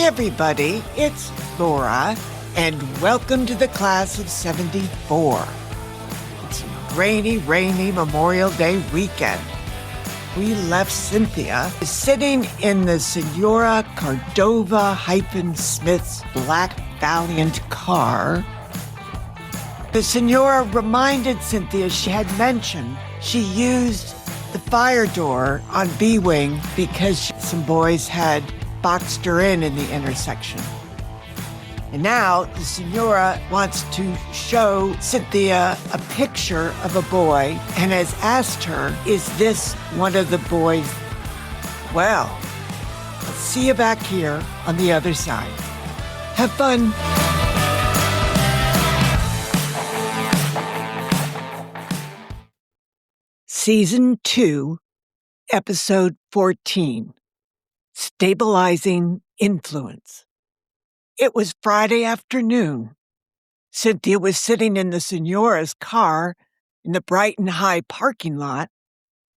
everybody, it's Laura, and welcome to the class of 74. It's a rainy Memorial Day weekend. We left Cynthia sitting in the Senora Córdova-Smith's black Valiant car. The Senora reminded Cynthia she had mentioned she used the fire door on B-Wing because some boys had boxed her in the intersection. And now the Senora wants to show Cynthia a picture of a boy and has asked her, is this one of the boys? Well, I'll see you back here on the other side. Have fun. Season 2, Episode 14, Stabilizing Influence. It was Friday afternoon. Cynthia was sitting in the Senora's car in the Brighton High parking lot,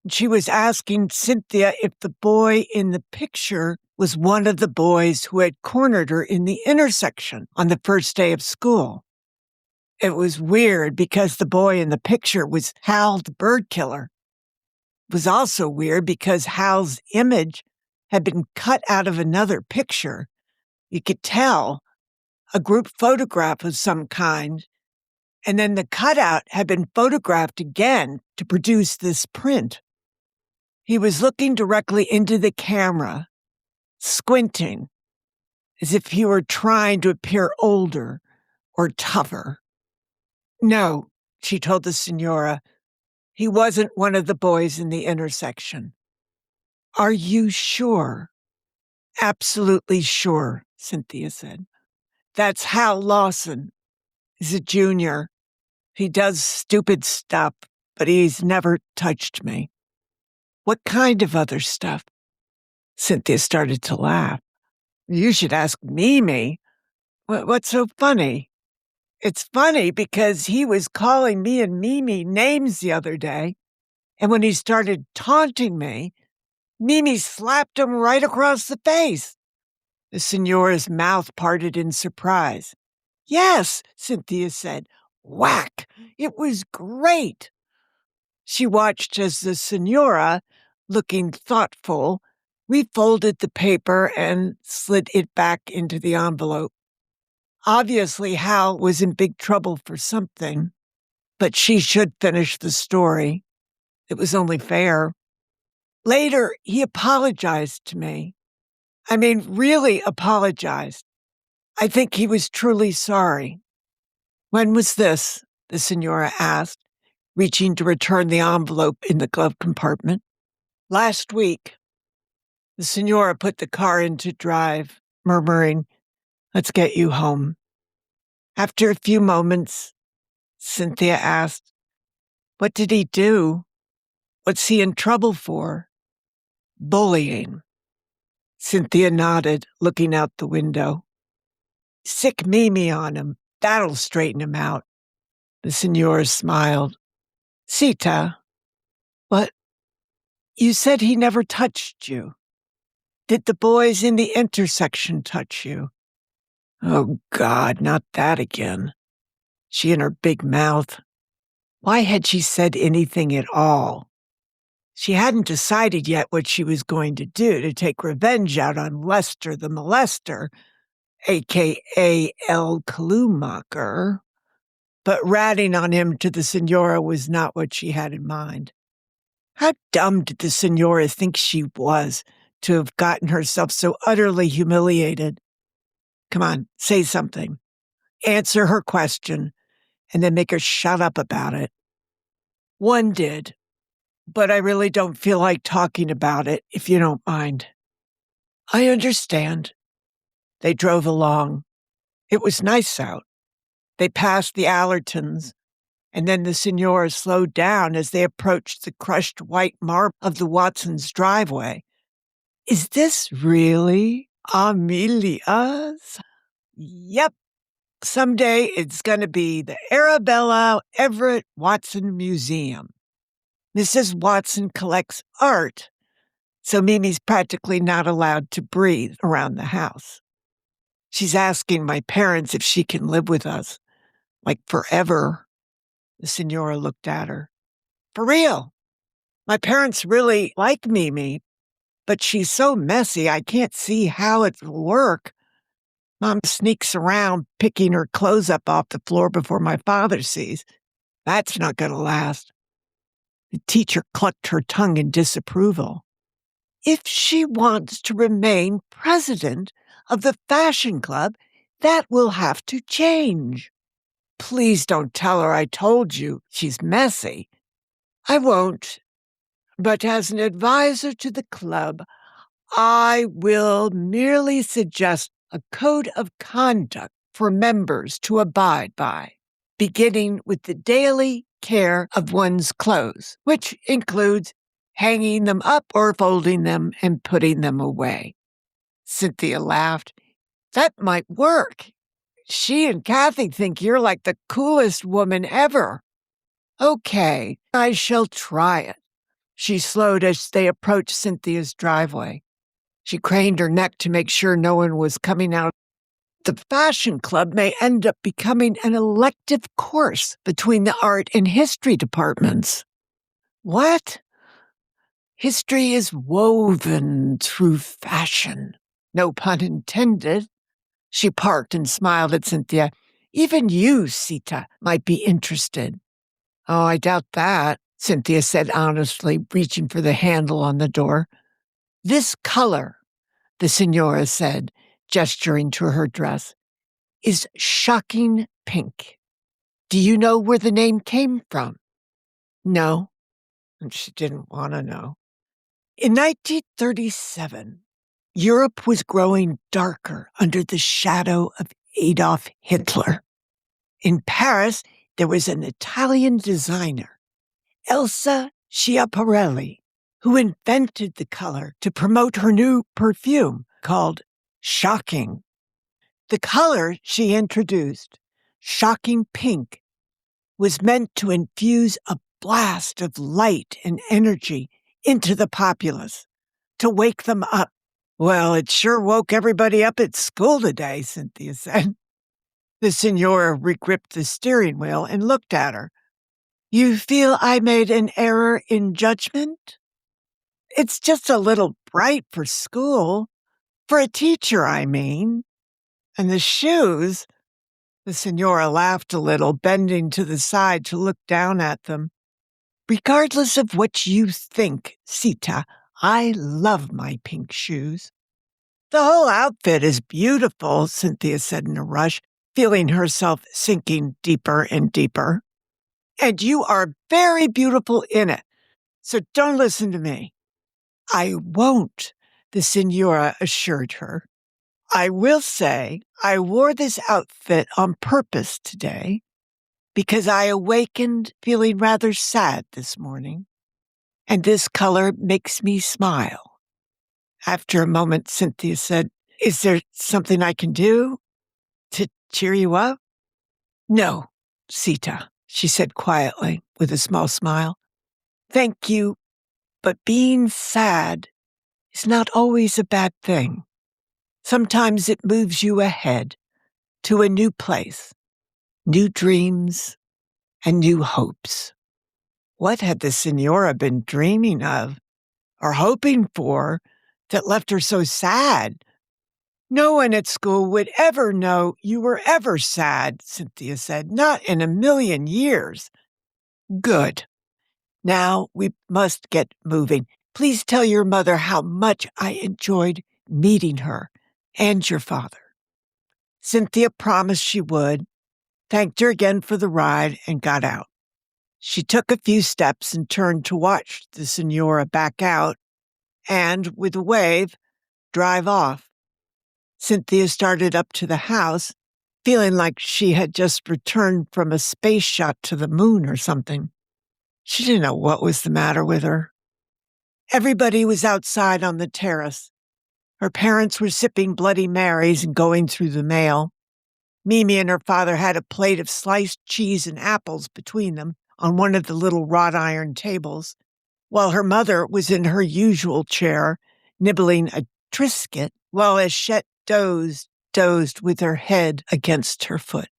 and she was asking Cynthia if the boy in the picture was one of the boys who had cornered her in the intersection on the first day of school. It was weird because the boy in the picture was Hal the bird killer. It was also weird because Hal's image had been cut out of another picture. You could tell, a group photograph of some kind, and then the cutout had been photographed again to produce this print. He was looking directly into the camera, squinting, as if he were trying to appear older or tougher. No, she told the Senora, he wasn't one of the boys in the intersection. Are you sure? Absolutely sure, Cynthia said. That's Hal Lawson. He's a junior. He does stupid stuff, but he's never touched me. What kind of other stuff? Cynthia started to laugh. You should ask Mimi. What's so funny? It's funny because he was calling me and Mimi names the other day, and when he started taunting me, Mimi slapped him right across the face. The Senora's mouth parted in surprise. Yes, Cynthia said. Whack! It was great. She watched as the Senora, looking thoughtful, refolded the paper and slid it back into the envelope. Obviously, Hal was in big trouble for something, but she should finish the story. It was only fair. Later, he apologized to me. I mean, really apologized. I think he was truly sorry. When was this? The Senora asked, reaching to return the envelope in the glove compartment. Last week. The Senora put the car into drive, murmuring, let's get you home. After a few moments, Cynthia asked, what did he do? What's he in trouble for? Bullying. Cynthia nodded, looking out the window. Sick Mimi on him. That'll straighten him out. The Senora smiled. Sita, what? You said he never touched you. Did the boys in the intersection touch you? Oh, God, not that again. She and her big mouth. Why had she said anything at all? She hadn't decided yet what she was going to do to take revenge out on Lester the molester, a.k.a. El Kalummacher, but ratting on him to the Senora was not what she had in mind. How dumb did the Senora think she was to have gotten herself so utterly humiliated? Come on, say something. Answer her question, and then make her shut up about it. One did, but I really don't feel like talking about it, if you don't mind. I understand. They drove along. It was nice out. They passed the Allertons, and then the Senora slowed down as they approached the crushed white marble of the Watsons' driveway. Is this really Amelia's? Yep. Someday it's going to be the Arabella Everett Watson Museum. Mrs. Watson collects art, so Mimi's practically not allowed to breathe around the house. She's asking my parents if she can live with us, like forever. The Senora looked at her. For real. My parents really like Mimi, but she's so messy I can't see how it will work. Mom sneaks around picking her clothes up off the floor before my father sees. That's not going to last. The teacher clucked her tongue in disapproval. If she wants to remain president of the fashion club, that will have to change. Please don't tell her I told you she's messy. I won't. But as an advisor to the club, I will merely suggest a code of conduct for members to abide by, beginning with the daily care of one's clothes, which includes hanging them up or folding them and putting them away. Cynthia laughed. That might work. She and Kathy think you're like the coolest woman ever. Okay, I shall try it. She slowed as they approached Cynthia's driveway. She craned her neck to make sure no one was coming out. The fashion club may end up becoming an elective course between the art and history departments. What? History is woven through fashion. No pun intended. She parked and smiled at Cynthia. Even you, Sita, might be interested. Oh, I doubt that, Cynthia said honestly, reaching for the handle on the door. This color, the Senora said, gesturing to her dress, is shocking pink. Do you know where the name came from? No, and she didn't want to know. In 1937, Europe was growing darker under the shadow of Adolf Hitler. In Paris, there was an Italian designer, Elsa Schiaparelli, who invented the color to promote her new perfume called Shocking. The color she introduced, Shocking Pink, was meant to infuse a blast of light and energy into the populace, to wake them up. Well, it sure woke everybody up at school today, Cynthia said. The Senora regripped the steering wheel and looked at her. You feel I made an error in judgment? It's just a little bright for school. For a teacher, I mean. And the shoes? The Senora laughed a little, bending to the side to look down at them. Regardless of what you think, Sita, I love my pink shoes. The whole outfit is beautiful, Cynthia said in a rush, feeling herself sinking deeper and deeper. And you are very beautiful in it, so don't listen to me. I won't, the Senora assured her. I will say I wore this outfit on purpose today because I awakened feeling rather sad this morning, and this color makes me smile. After a moment, Cynthia said, Is there something I can do to cheer you up? No, Sita, she said quietly with a small smile. Thank you, but being sad is not always a bad thing. Sometimes it moves you ahead to a new place, new dreams, and new hopes. What had the Senora been dreaming of or hoping for that left her so sad? No one at school would ever know you were ever sad, Cynthia said. Not in a million years. Good. Now we must get moving. Please tell your mother how much I enjoyed meeting her and your father. Cynthia promised she would, thanked her again for the ride, and got out. She took a few steps and turned to watch the Senora back out and, with a wave, drive off. Cynthia started up to the house, feeling like she had just returned from a space shot to the moon or something. She didn't know what was the matter with her. Everybody was outside on the terrace. Her parents were sipping Bloody Marys and going through the mail. Mimi and her father had a plate of sliced cheese and apples between them on one of the little wrought iron tables, while her mother was in her usual chair, nibbling a Triscuit, while Eschette dozed dozed with her head against her foot.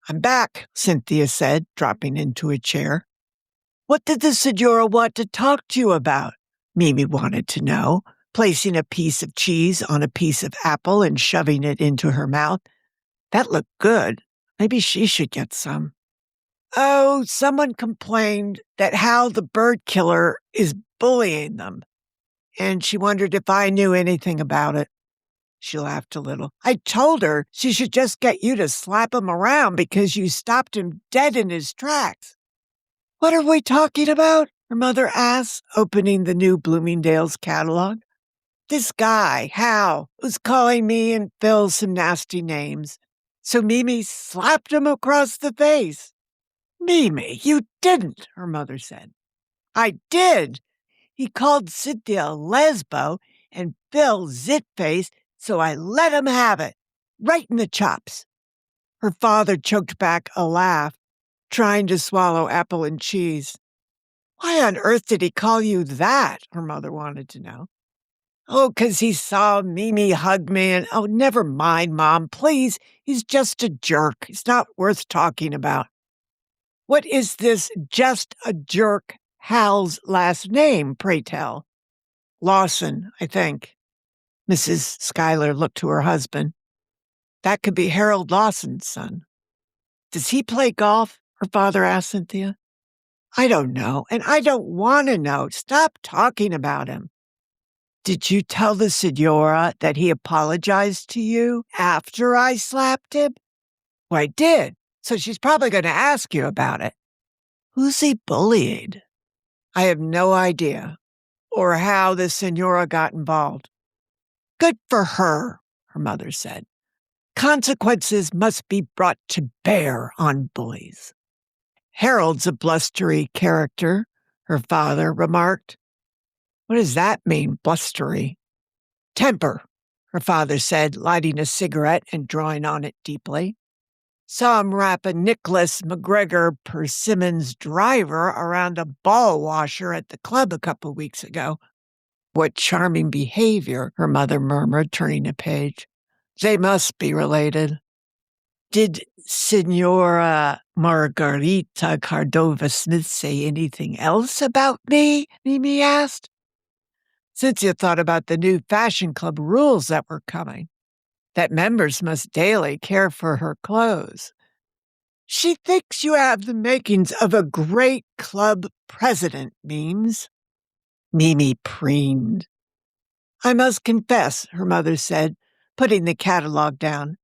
"I'm back," Cynthia said, dropping into a chair. "What did the Senora want to talk to you about?" Mimi wanted to know, placing a piece of cheese on a piece of apple and shoving it into her mouth. That looked good. Maybe she should get some. "Oh, someone complained that Hal the bird killer is bullying them, and she wondered if I knew anything about it." She laughed a little. "I told her she should just get you to slap him around because you stopped him dead in his tracks." "What are we talking about?" her mother asked, opening the new Bloomingdale's catalog. "This guy, Hal, was calling me and Phil some nasty names. So Mimi slapped him across the face." "Mimi, you didn't," her mother said. "I did. He called Cynthia a lesbo and Phil zit-face, so I let him have it. Right in the chops." Her father choked back a laugh, trying to swallow apple and cheese. "Why on earth did he call you that?" her mother wanted to know. "Oh, 'cause he saw Mimi hug me and, oh, never mind, Mom, please. He's just a jerk. He's not worth talking about." "What is this just a jerk Hal's last name, pray tell?" "Lawson, I think." Mrs. Schuyler looked to her husband. "That could be Harold Lawson's son." "Does he play golf?" her father asked Cynthia. "I don't know, and I don't want to know. Stop talking about him." "Did you tell the Senora that he apologized to you after I slapped him?" "Well, I did, so she's probably going to ask you about it." "Who's he bullied?" "I have no idea, or how the Senora got involved." "Good for her," her mother said. "Consequences must be brought to bear on bullies." "Harold's a blustery character," her father remarked. "What does that mean, blustery?" "Temper," her father said, lighting a cigarette and drawing on it deeply. "Saw him wrap a Nicholas McGregor Persimmons driver around a ball washer at the club a couple weeks ago." "What charming behavior," her mother murmured, turning a page. "They must be related." "Did Senora Margarita Córdova-Smith say anything else about me?" Mimi asked. Cynthia thought about the new fashion club rules that were coming, that members must daily care for her clothes. "She thinks you have the makings of a great club president, Memes." Mimi preened. "I must confess," her mother said, putting the catalog down.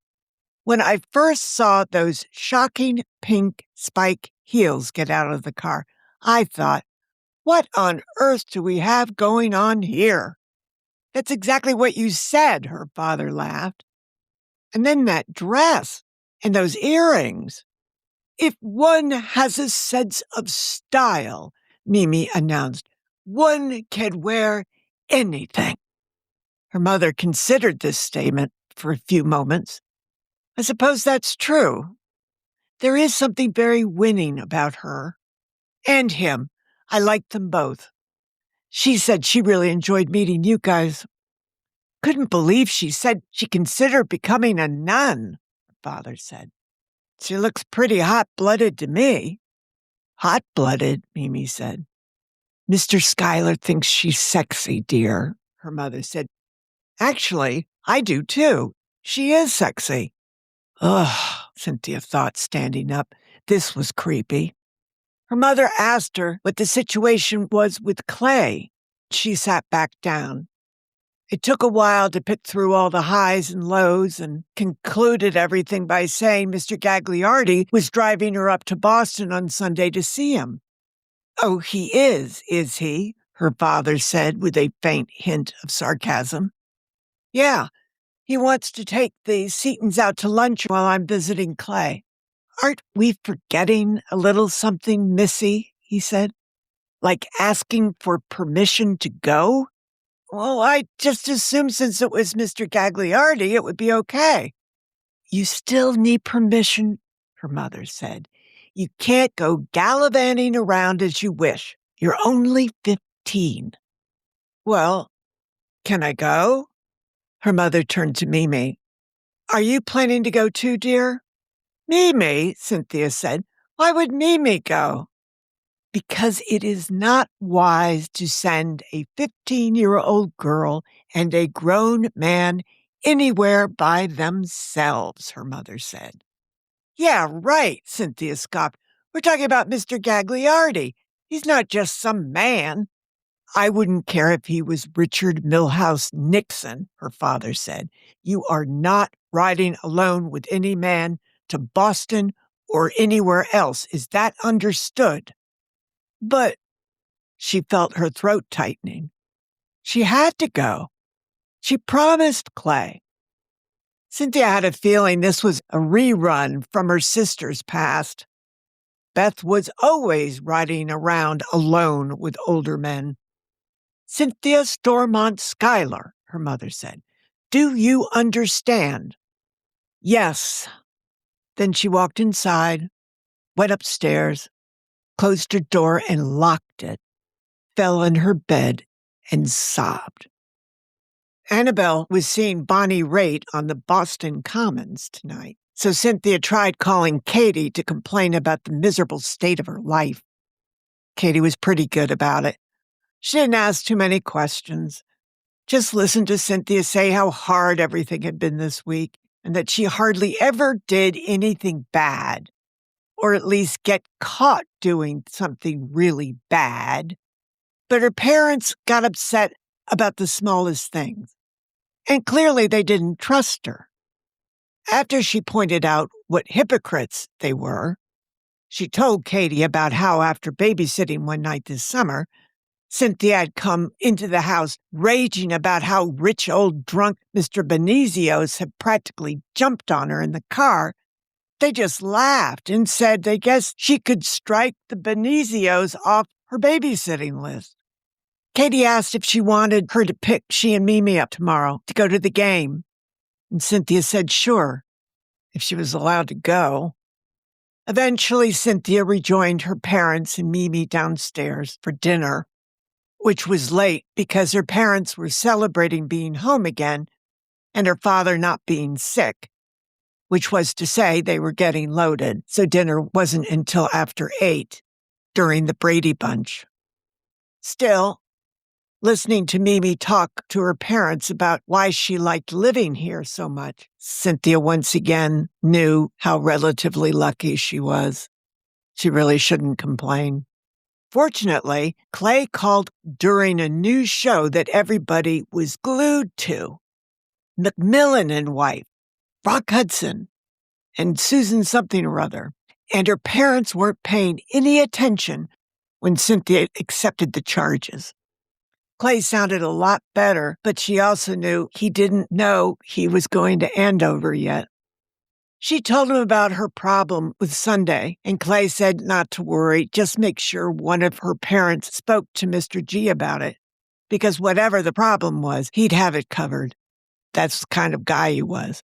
"When I first saw those shocking pink spike heels get out of the car, I thought, what on earth do we have going on here?" "That's exactly what you said," her father laughed. "And then that dress and those earrings." "If one has a sense of style," Mimi announced, "one can wear anything." Her mother considered this statement for a few moments. "I suppose that's true. There is something very winning about her. And him. I like them both. She said she really enjoyed meeting you guys." "Couldn't believe she said she considered becoming a nun," her father said. "She looks pretty hot-blooded to me." "Hot-blooded," Mimi said. "Mr. Schuyler thinks she's sexy, dear," her mother said. "Actually, I do too. She is sexy." "Ugh," Cynthia thought, standing up. This was creepy. Her mother asked her what the situation was with Clay. She sat back down. It took a while to pick through all the highs and lows and concluded everything by saying Mr. Gagliardi was driving her up to Boston on Sunday to see him. "Oh, he is he?" her father said with a faint hint of sarcasm. "Yeah, he wants to take the Seatons out to lunch while I'm visiting Clay." "Aren't we forgetting a little something, Missy?" he said. "Like asking for permission to go?" "Well, I just assumed since it was Mr. Gagliardi, it would be okay." "You still need permission," her mother said. "You can't go gallivanting around as you wish. You're only 15. "Well, can I go?" Her mother turned to Mimi. Are you planning to go too, dear? Mimi, Cynthia said. Why would Mimi go? Because it is not wise to send a 15-year-old girl and a grown man anywhere by themselves, her mother said. Yeah, right, Cynthia scoffed. We're talking about Mr. Gagliardi. He's not just some man. I wouldn't care if he was Richard Milhouse Nixon, her father said. You are not riding alone with any man to Boston or anywhere else. Is that understood? But she felt her throat tightening. She had to go. She promised Clay. Cynthia had a feeling this was a rerun from her sister's past. Beth was always riding around alone with older men. Cynthia Stormont Schuyler, her mother said. Do you understand? Yes. Then she walked inside, went upstairs, closed her door and locked it, fell in her bed and sobbed. Annabelle was seeing Bonnie Raitt on the Boston Commons tonight, so Cynthia tried calling Katie to complain about the miserable state of her life. Katie was pretty good about it. She didn't ask too many questions. Just listened to Cynthia say how hard everything had been this week and that she hardly ever did anything bad, or at least get caught doing something really bad. But her parents got upset about the smallest things, and clearly they didn't trust her. After she pointed out what hypocrites they were, she told Katie about how after babysitting one night this summer, Cynthia had come into the house raging about how rich old drunk Mr. Benizios had practically jumped on her in the car. They just laughed and said they guessed she could strike the Benizios off her babysitting list. Katie asked if she wanted her to pick she and Mimi up tomorrow to go to the game. And Cynthia said sure, if she was allowed to go. Eventually, Cynthia rejoined her parents and Mimi downstairs for dinner, which was late because her parents were celebrating being home again and her father not being sick, which was to say they were getting loaded, so dinner wasn't until after 8 during the Brady Bunch. Still, listening to Mimi talk to her parents about why she liked living here so much, Cynthia once again knew how relatively lucky she was. She really shouldn't complain. Fortunately, Clay called during a news show that everybody was glued to. Macmillan and wife, Rock Hudson, and Susan something or other. And her parents weren't paying any attention when Cynthia accepted the charges. Clay sounded a lot better, but she also knew he didn't know he was going to Andover yet. She told him about her problem with Sunday, and Clay said not to worry, just make sure one of her parents spoke to Mr. G about it, because whatever the problem was, he'd have it covered. That's the kind of guy he was.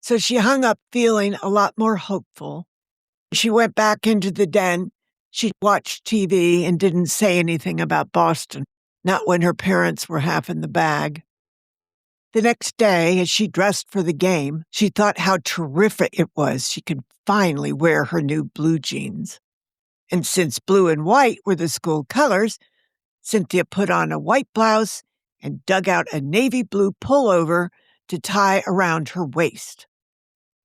So she hung up feeling a lot more hopeful. She went back into the den. She watched TV and didn't say anything about Boston, not when her parents were half in the bag. The next day, as she dressed for the game, she thought how terrific it was she could finally wear her new blue jeans. And since blue and white were the school colors, Cynthia put on a white blouse and dug out a navy blue pullover to tie around her waist.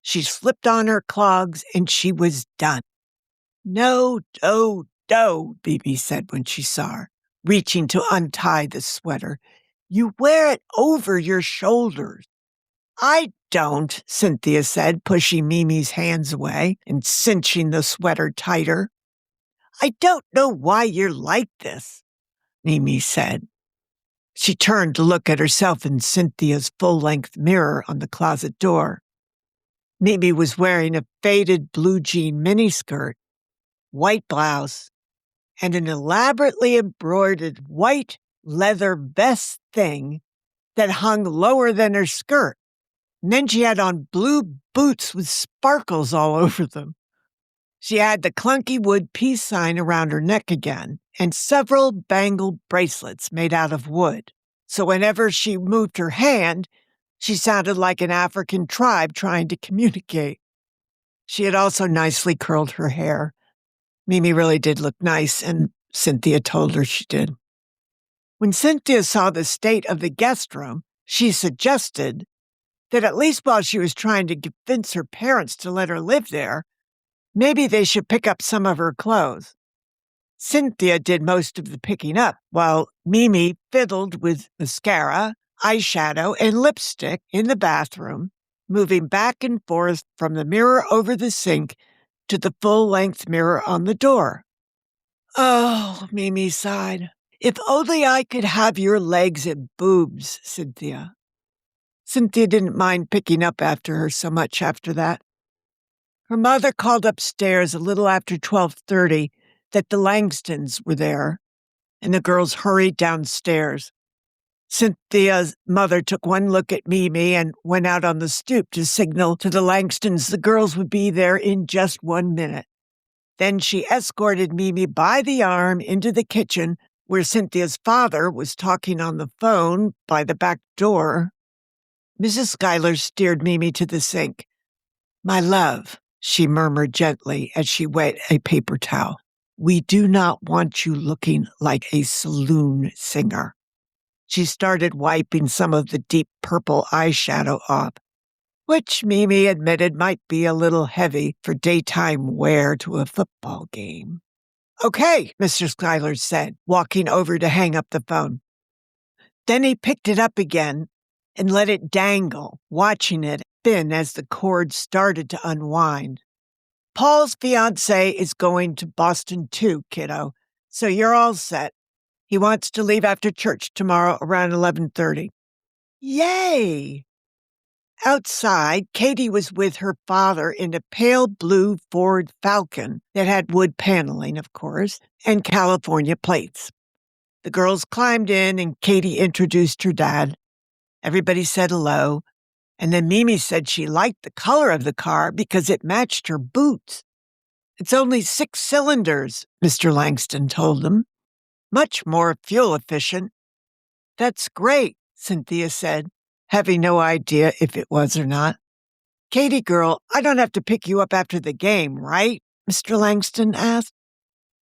She slipped on her clogs and she was done. No, Bibi said when she saw her, reaching to untie the sweater. You wear it over your shoulders. I don't, Cynthia said, pushing Mimi's hands away and cinching the sweater tighter. I don't know why you're like this, Mimi said. She turned to look at herself in Cynthia's full-length mirror on the closet door. Mimi was wearing a faded blue jean miniskirt, white blouse, and an elaborately embroidered white leather vest thing that hung lower than her skirt. And then she had on blue boots with sparkles all over them. She had the clunky wood peace sign around her neck again and several bangle bracelets made out of wood. So whenever she moved her hand, She sounded like an African tribe trying to communicate. She had also nicely curled her hair. Mimi really did look nice, and Cynthia told her she did. When Cynthia saw the state of the guest room, she suggested that at least while she was trying to convince her parents to let her live there, maybe they should pick up some of her clothes. Cynthia did most of the picking up, while Mimi fiddled with mascara, eyeshadow, and lipstick in the bathroom, moving back and forth from the mirror over the sink to the full-length mirror on the door. Oh, Mimi sighed. If only I could have your legs and boobs, Cynthia. Cynthia didn't mind picking up after her so much after that. Her mother called upstairs a little after 12:30 that the Langstons were there, and the girls hurried downstairs. Cynthia's mother took one look at Mimi and went out on the stoop to signal to the Langstons the girls would be there in just 1 minute. Then she escorted Mimi by the arm into the kitchen, where Cynthia's father was talking on the phone by the back door. Mrs. Schuyler steered Mimi to the sink. "My love," she murmured gently as she wet a paper towel, "we do not want you looking like a saloon singer." She started wiping some of the deep purple eyeshadow off, which Mimi admitted might be a little heavy for daytime wear to a football game. "Okay," Mr. Schuyler said, walking over to hang up the phone. Then he picked it up again and let it dangle, watching it spin as the cord started to unwind. "Paul's fiancé is going to Boston too, kiddo, so you're all set. He wants to leave after church tomorrow around 11:30. Yay! Outside, Katie was with her father in a pale blue Ford Falcon that had wood paneling, of course, and California plates. The girls climbed in and Katie introduced her dad. Everybody said hello, and then Mimi said she liked the color of the car because it matched her boots. "It's only 6 cylinders, Mr. Langston told them. Much more fuel efficient." "That's great," Cynthia said, having no idea if it was or not. "Katie girl, I don't have to pick you up after the game, right?" Mr. Langston asked.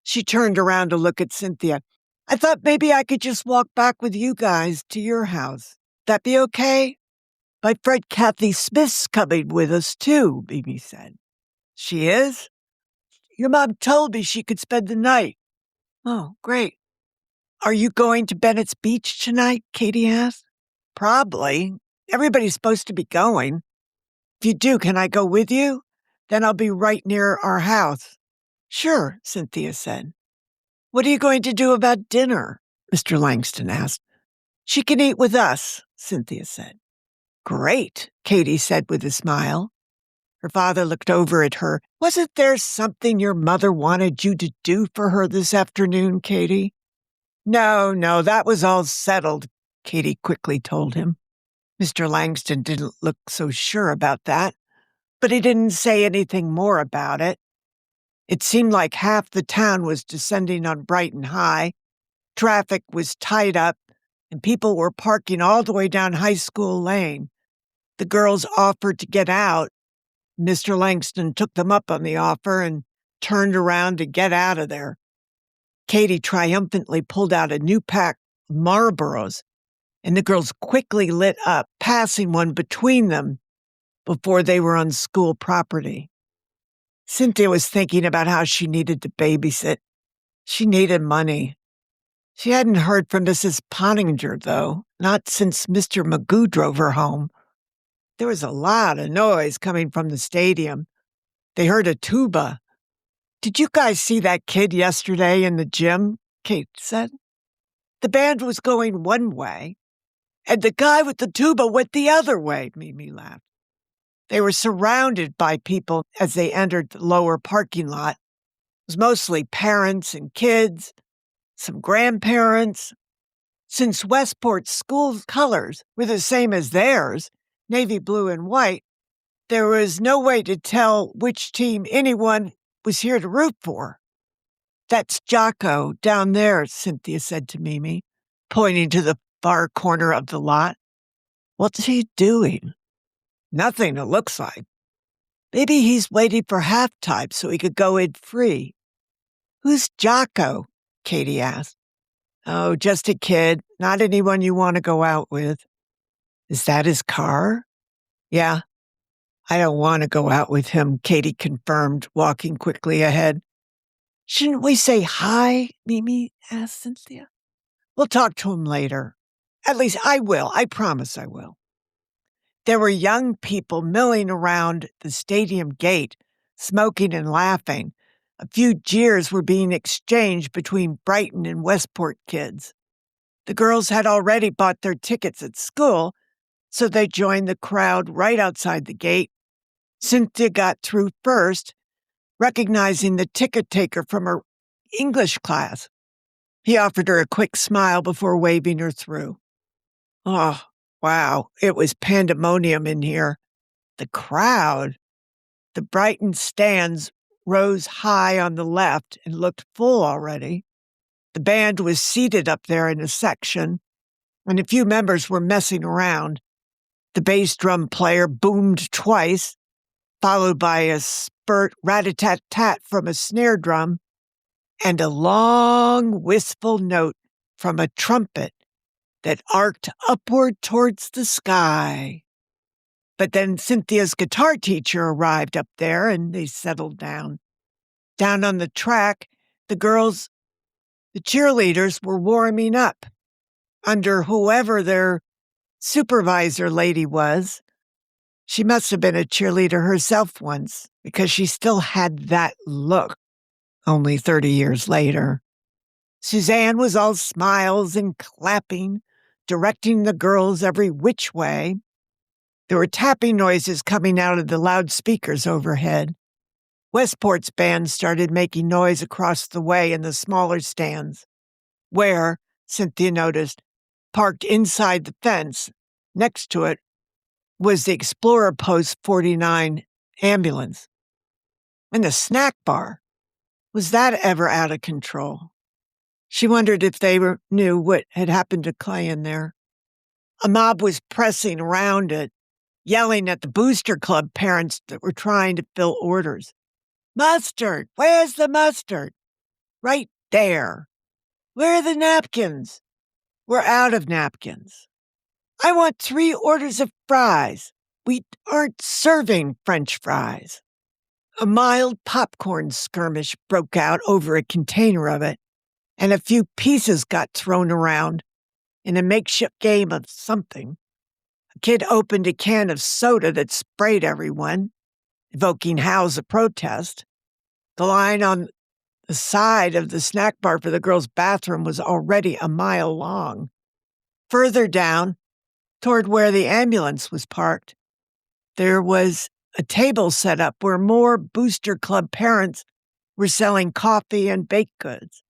She turned around to look at Cynthia. "I thought maybe I could just walk back with you guys to your house. That be okay?" "My friend Kathy Smith's coming with us too," Mimi said. "She is? Your mom told me she could spend the night." "Oh, great. Are you going to Bennett's Beach tonight?" Katie asked. "Probably. Everybody's supposed to be going. If you do, can I go with you? Then I'll be right near our house." "Sure," Cynthia said. "What are you going to do about dinner?" Mr. Langston asked. "She can eat with us," Cynthia said. "Great," Katie said with a smile. Her father looked over at her. "Wasn't there something your mother wanted you to do for her this afternoon, Katie?" No, that was all settled," Katie quickly told him. Mr. Langston didn't look so sure about that, but he didn't say anything more about it. It seemed like half the town was descending on Brighton High. Traffic was tied up, and people were parking all the way down High School Lane. The girls offered to get out. Mr. Langston took them up on the offer and turned around to get out of there. Katie triumphantly pulled out a new pack of Marlboros, and the girls quickly lit up, passing one between them before they were on school property. Cynthia was thinking about how she needed to babysit. She needed money. She hadn't heard from Mrs. Pottinger, though, not since Mr. Magoo drove her home. There was a lot of noise coming from the stadium. They heard a tuba. "Did you guys see that kid yesterday in the gym?" Kate said. "The band was going one way, and the guy with the tuba went the other way," Mimi laughed. They were surrounded by people as they entered the lower parking lot. It was mostly parents and kids, some grandparents. Since Westport's school colors were the same as theirs, navy blue and white, there was no way to tell which team anyone was here to root for. "That's Jocko down there," Cynthia said to Mimi, pointing to the far corner of the lot. What's he doing? Nothing, it looks like. Maybe he's waiting for halftime so he could go in free. Who's Jocko? Katie asked. Oh, just a kid, not anyone you want to go out with. Is that his car? Yeah. I don't want to go out with him, Katie confirmed, walking quickly ahead. Shouldn't we say hi, Mimi asked Cynthia. We'll talk to him later. At least I will. I promise I will. There were young people milling around the stadium gate, smoking and laughing. A few jeers were being exchanged between Brighton and Westport kids. The girls had already bought their tickets at school, so they joined the crowd right outside the gate. Cynthia got through first, recognizing the ticket taker from her English class. He offered her a quick smile before waving her through. Oh, wow, it was pandemonium in here. The crowd. The Brighton stands rose high on the left and looked full already. The band was seated up there in a section, and a few members were messing around. The bass drum player boomed twice, followed by a spurt rat-a-tat-tat from a snare drum and a long, wistful note from a trumpet that arced upward towards the sky. But then Cynthia's guitar teacher arrived up there, and they settled down. Down on the track, the cheerleaders were warming up under whoever their supervisor lady was. She must have been a cheerleader herself once, because she still had that look, only 30 years later. Suzanne was all smiles and clapping, directing the girls every which way. There were tapping noises coming out of the loudspeakers overhead. Westport's band started making noise across the way in the smaller stands, where, Cynthia noticed, parked inside the fence, next to it, was the Explorer Post 49 ambulance. And the snack bar. Was that ever out of control? She wondered if they knew what had happened to Clay in there. A mob was pressing around it, yelling at the Booster Club parents that were trying to fill orders. Mustard! Where's the mustard? Right there. Where are the napkins? We're out of napkins. I want 3 orders of fries. We aren't serving French fries. A mild popcorn skirmish broke out over a container of it, and a few pieces got thrown around in a makeshift game of something. A kid opened a can of soda that sprayed everyone, evoking howls of protest. The line on the side of the snack bar for the girls' bathroom was already a mile long. Further down, toward where the ambulance was parked, there was a table set up where more Booster Club parents were selling coffee and baked goods.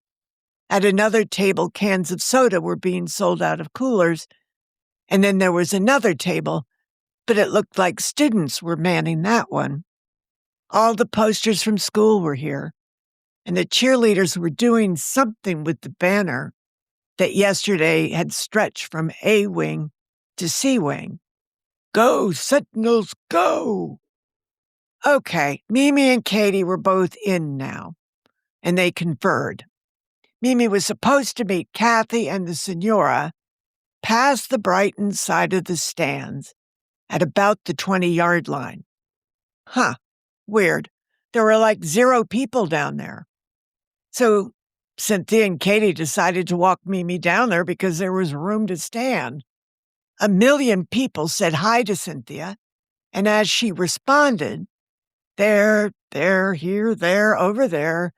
At another table, cans of soda were being sold out of coolers, and then there was another table, but it looked like students were manning that one. All the posters from school were here, and the cheerleaders were doing something with the banner that yesterday had stretched from A wing to C wing. Go, Sentinels, go! Okay, Mimi and Katie were both in now, and they conferred. Mimi was supposed to meet Kathy and the Senora past the Brighton side of the stands at about the 20-yard line. Huh, weird. There were like 0 people down there. So Cynthia and Katie decided to walk Mimi down there because there was room to stand. 1 million people said hi to Cynthia, and as she responded, there, here, there, over there,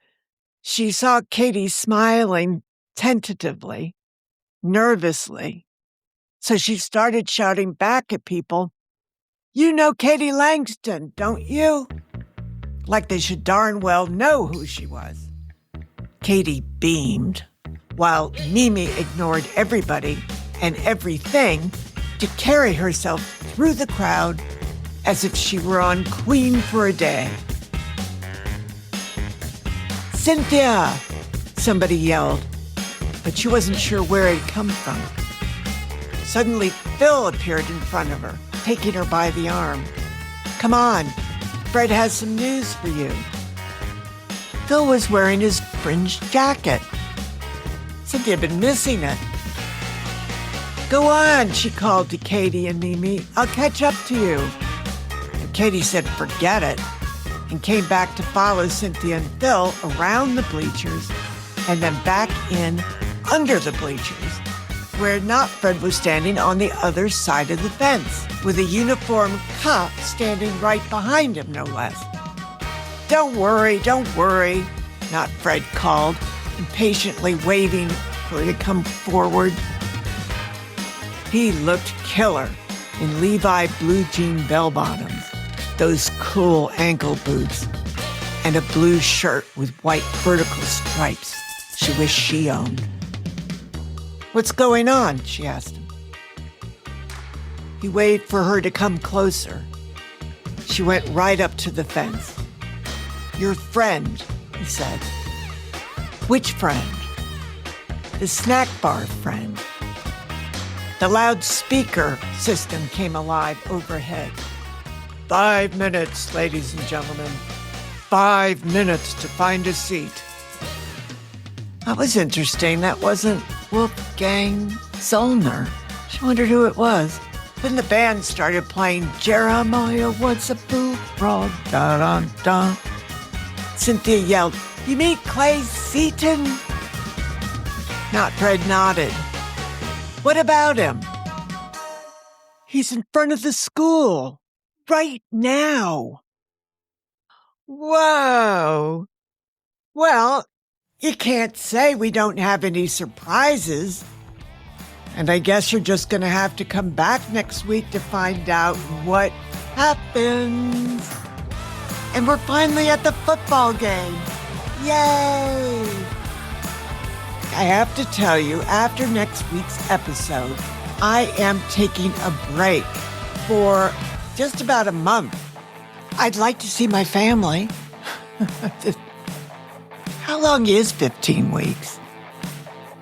she saw Katie smiling tentatively, nervously. So she started shouting back at people, "You know Katie Langston, don't you?" Like they should darn well know who she was. Katie beamed, while Mimi ignored everybody and everything to carry herself through the crowd as if she were on Queen for a day. "Cynthia!" somebody yelled, but she wasn't sure where it had come from. Suddenly, Phil appeared in front of her, taking her by the arm. "Come on, Fred has some news for you." Phil was wearing his fringed jacket. Cynthia had been missing it. "Go on," she called to Katie and Mimi. "I'll catch up to you." And Katie said, "Forget it," and came back to follow Cynthia and Phil around the bleachers and then back in under the bleachers, where not Fred was standing on the other side of the fence, with a uniformed cop standing right behind him, no less. Don't worry, not Fred called, impatiently waving for her to come forward. He looked killer in Levi blue jean bell-bottoms, those cool ankle boots, and a blue shirt with white vertical stripes she wished she owned. "What's going on?" she asked him. He waved for her to come closer. She went right up to the fence. "Your friend," he said. "Which friend?" "The snack bar friend." The loudspeaker system came alive overhead. 5 minutes, ladies and gentlemen. 5 minutes to find a seat." That was interesting. That wasn't Wolfgang Zollner. She wondered who it was. Then the band started playing "Jeremiah What's a Boo Frog, da-da-da." Cynthia yelled, "You mean Clay Seaton?" Not Fred nodded. "What about him?" "He's in front of the school. Right now." Whoa. Well, you can't say we don't have any surprises. And I guess you're just going to have to come back next week to find out what happens. And we're finally at the football game. Yay! I have to tell you, after next week's episode, I am taking a break for just about a month. I'd like to see my family. How long is 15 weeks?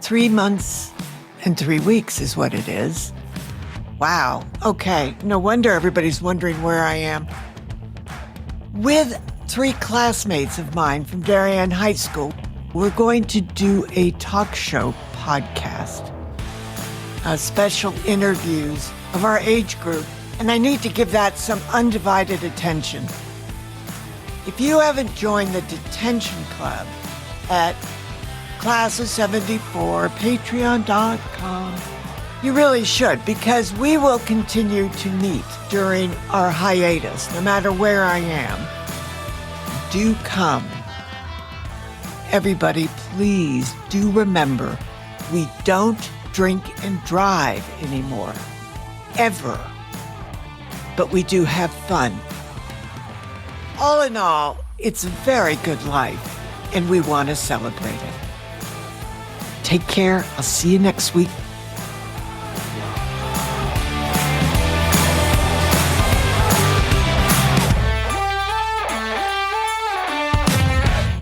3 months and 3 weeks is what it is. Wow. Okay. No wonder everybody's wondering where I am. With 3 classmates of mine from Darien High School, we're going to do a talk show podcast. Special interviews of our age group, and I need to give that some undivided attention. If you haven't joined the Detention Club at Class of 74, patreon.com, you really should, because we will continue to meet during our hiatus, no matter where I am. Do come. Everybody, please do remember, we don't drink and drive anymore. Ever. But we do have fun. All in all, it's a very good life, and we want to celebrate it. Take care. I'll see you next week.